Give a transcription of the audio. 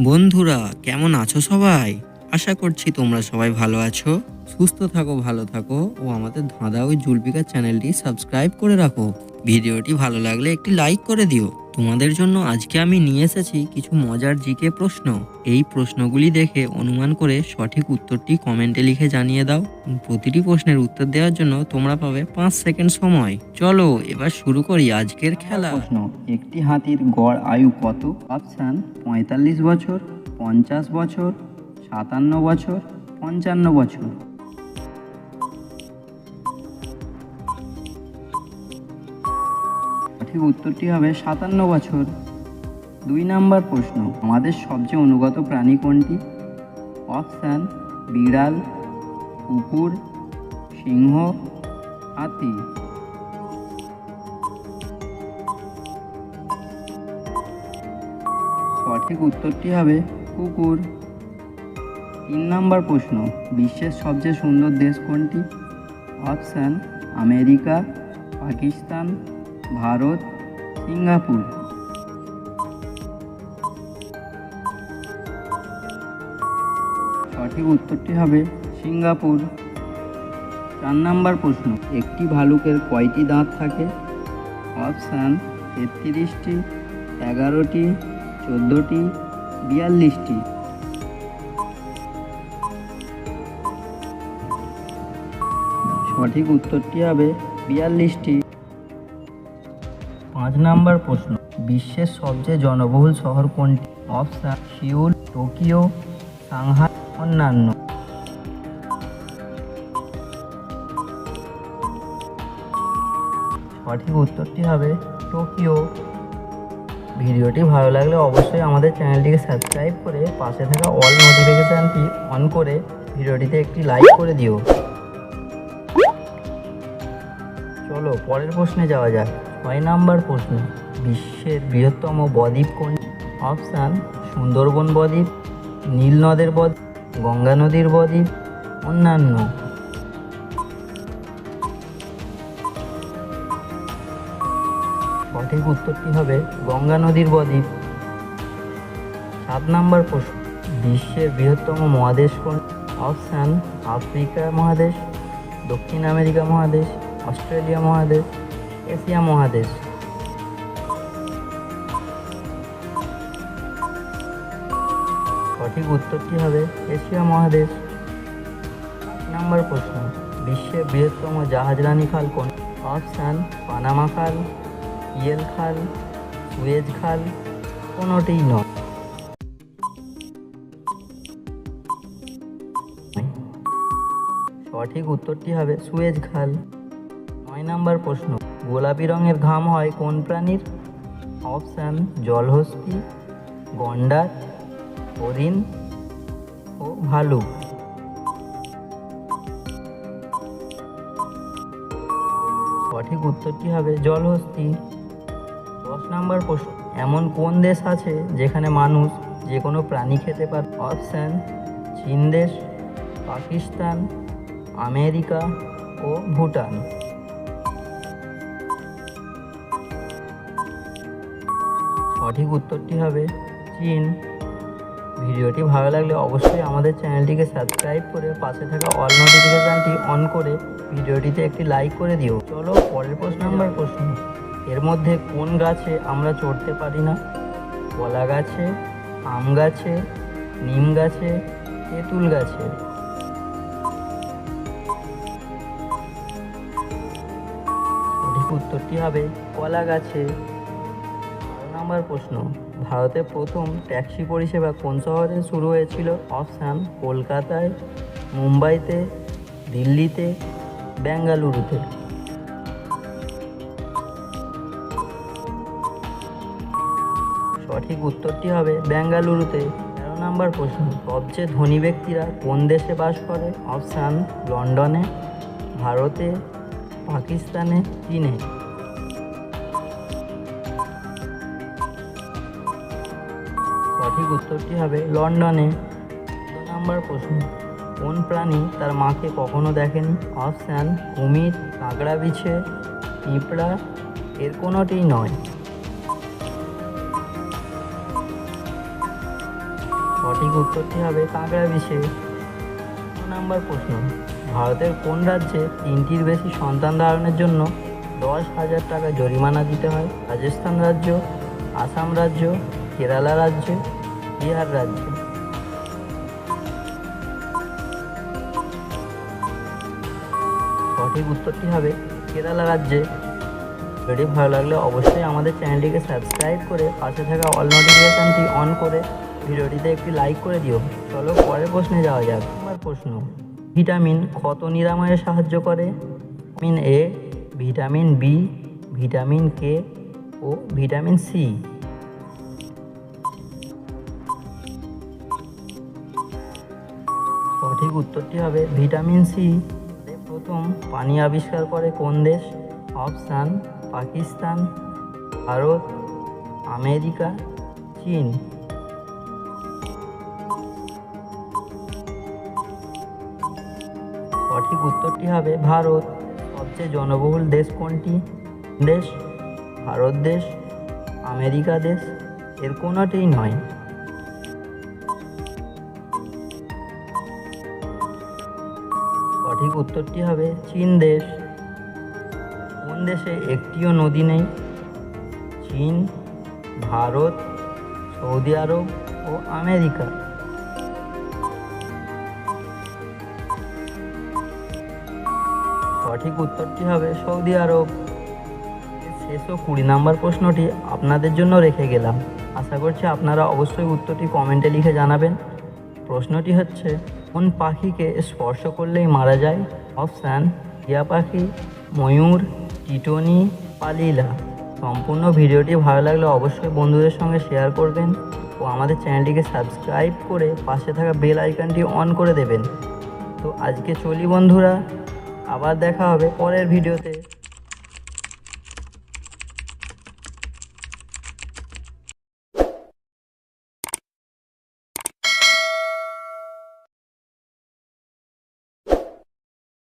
বন্ধুরা, কেমন আছো সবাই? আশা করছি তোমরা সবাই ভালো আছো, সুস্থ থাকো, ভালো থাকো ও আমাদের ধাঁধা ও জুলপিকা চ্যানেলটি সাবস্ক্রাইব করে রাখো। ভিডিওটি ভালো লাগলে একটি লাইক করে দিও। তোমাদের জন্য আজকে আমি নিয়ে এসেছি কিছু মজার জিকে প্রশ্ন। এই প্রশ্নগুলি দেখে অনুমান করে সঠিক উত্তরটি কমেন্টে লিখে জানিয়ে দাও। প্রতিটি প্রশ্নের উত্তর দেওয়ার জন্য তোমরা পাবে ৫ সেকেন্ড সময়। চলো এবার শুরু করি আজকের খেলা। প্রশ্ন, একটি হাতির গড় আয়ু কত? অপশান ৪৫ বছর, ৫০ বছর, ৫৭ বছর, ৫৫ বছর। সঠিক উত্তরটি হবে ৫৭ বছর। ২ নম্বর প্রশ্ন, আমাদের সবচেয়ে অনুগত প্রাণী কোনটি? অপশান বিড়াল, কুকুর, সিংহ, হাতি। সঠিক উত্তরটি হবে কুকুর। ৩ নম্বর প্রশ্ন, বিশ্বের সবচেয়ে সুন্দর দেশ কোনটি? Option America, Pakistan, Bharat, Singapore. সঠিক উত্তরটি হবে সিঙ্গাপুর। ৪ নম্বর প্রশ্ন, একটি ভালুকের কয়টি দাঁত থাকে? অপশান ৩৩টি, ১১টি, ১৪টি, ৪২টি। সঠিক উত্তরটি হবে ৪২টি। ৫ নম্বর প্রশ্ন, বিশ্বের সবচেয়ে জনবহুল শহর কোনটি? অপশান সিউল, টোকিও, সাংহাই, অন্যান্য। সঠিক উত্তরটি হবে টোকিও। ভিডিওটি ভালো লাগলে অবশ্যই আমাদের চ্যানেলটিকে সাবস্ক্রাইব করে পাশে থাকা অল নোটিফিকেশানটি অন করে ভিডিওটিতে একটি লাইক করে দিও। চলো পরের প্রশ্নে যাওয়া যাক। ৬ নম্বর প্রশ্ন, বিশ্বের বৃহত্তম বদ্বীপ কোনটি? অপশান সুন্দরবন বদ্বীপ, নীল নদের বদ্বীপ, গঙ্গা নদীর বদ্বীপ, অন্যান্য। সঠিক উত্তরটি হবে গঙ্গা নদীর বদ্বীপ। ৭ নম্বর প্রশ্ন, বিশ্বের বৃহত্তম মহাদেশ কোনটি? অপশান আফ্রিকা মহাদেশ, দক্ষিণ আমেরিকা মহাদেশ, অস্ট্রেলিয়া মহাদেশ, এশিয়া মহাদেশ। সঠিক উত্তরটি হবে এশিয়া মহাদেশ। ৮ নম্বর প্রশ্ন, বিশ্বের বৃহত্তম জাহাজরানি খাল কোন? অপশান পানামা খাল, ইয়েল খাল, সুয়েজ খাল, কোনোটিই নয়। সঠিক উত্তরটি হবে সুয়েজ খাল। ৯ নম্বর প্রশ্ন, গোলাপি রঙের ঘাম হয় কোন প্রাণীর? অপশান জলহস্তী, গন্ডার, হরিণ ও ভালুক। সঠিক উত্তরটি হবে জলহস্তী। ১০ নম্বর প্রশ্ন, এমন কোন দেশ আছে যেখানে মানুষ যে কোনো প্রাণী খেতে পারে? অপশান চীন দেশ, পাকিস্তান, আমেরিকা ও ভুটান। সঠিক উত্তরটি হবে চীন। ভিডিওটি ভালো লাগলে অবশ্যই আমাদের চ্যানেলটিকে সাবস্ক্রাইব করে পাশে থাকা অল নোটিফিকেশানটি অন করে ভিডিওটিতে একটি লাইক করে দিও। চলো পরের নম্বর প্রশ্ন, এর মধ্যে কোন গাছে আমরা চড়তে পারি না? কলা গাছে, আম গাছে, নিম গাছে, তেঁতুল গাছে। সঠিক উত্তরটি হবে কলা গাছে। ১২ নম্বর প্রশ্ন, ভারতে প্রথম ট্যাক্সি পরিষেবা কোন শহরে শুরু হয়েছিল? অপশান কলকাতায়, মুম্বাইতে, দিল্লিতে, বেঙ্গালুরুতে। সঠিক উত্তরটি হবে বেঙ্গালুরুতে। ১৩ নম্বর প্রশ্ন, সবচেয়ে ধনী ব্যক্তিরা কোন দেশে বাস করে? অপশান লন্ডনে, ভারতে, পাকিস্তানে, চীনে। সঠিক উত্তরটি হবে লন্ডনে। ১৪ নম্বর প্রশ্ন, কোন প্রাণী তার মাকে কখনো দেখেনি? অপশান কুমির, কাঁকড়া বিছে, পিঁপড়া, এর কোনোটিই নয়। সঠিক উত্তরটি হবে কাঁকড়া বিছে। 2 নম্বর প্রশ্ন, ভারতের কোন রাজ্যে 3টির বেশি সন্তান ধারণের জন্য 10,000 টাকা জরিমানা দিতে হয়? রাজস্থান রাজ্য, আসাম রাজ্য, কেরালা রাজ্য, বিহার রাজ্য। সঠিক উত্তরটি হবে কেরালা রাজ্যে। ভিডিও ভালো লাগলে অবশ্যই আমাদের চ্যানেলটিকে সাবস্ক্রাইব করে পাশে থাকা অল নোটিফিকেশানটি অন করে ভিডিওটিতে একটি লাইক করে দিও। চলো পরের প্রশ্নে যাওয়া যাক। আমার প্রশ্ন, ভিটামিন ক্ষত নিরাময়ে সাহায্য করে? Vitamin A, vitamin B, vitamin K ও ভিটামিন সি। সঠিক উত্তরটি হবে ভিটামিন সি। প্রথম পানি আবিষ্কার করে কোন দেশ? অপশান পাকিস্তান, ভারত, আমেরিকা, চীন। সঠিক উত্তরটি হবে ভারত। সবচেয়ে জনবহুল দেশ কোনটি? দেশ, ভারত দেশ, আমেরিকা দেশ, এর কোনোটিই নয়। সঠিক উত্তরটি হবে চীন দেশ। কোন দেশে একটিও নদী নেই? চীন, ভারত, সৌদি আরব ও আমেরিকা। সঠিক উত্তরটি হবে সৌদি আরব। শেষ ও 20 নম্বর প্রশ্নটি আপনাদের জন্য রেখে গেলাম। আশা করছি আপনারা অবশ্যই উত্তরটি কমেন্টে লিখে জানাবেন। প্রশ্নটি হচ্ছে, কোন পাখিকে স্পর্শ করলেই মারা যায়? অপশান টিয়া পাখি, ময়ূর, টিটনি, পালিলা। সম্পূর্ণ ভিডিওটি ভালো লাগলে অবশ্যই বন্ধুদের সঙ্গে শেয়ার করবেন ও আমাদের চ্যানেলটিকে সাবস্ক্রাইব করে পাশে থাকা বেল আইকনটি অন করে দেবেন। তো আজকে চলি বন্ধুরা, আবার দেখা হবে পরের ভিডিওতে।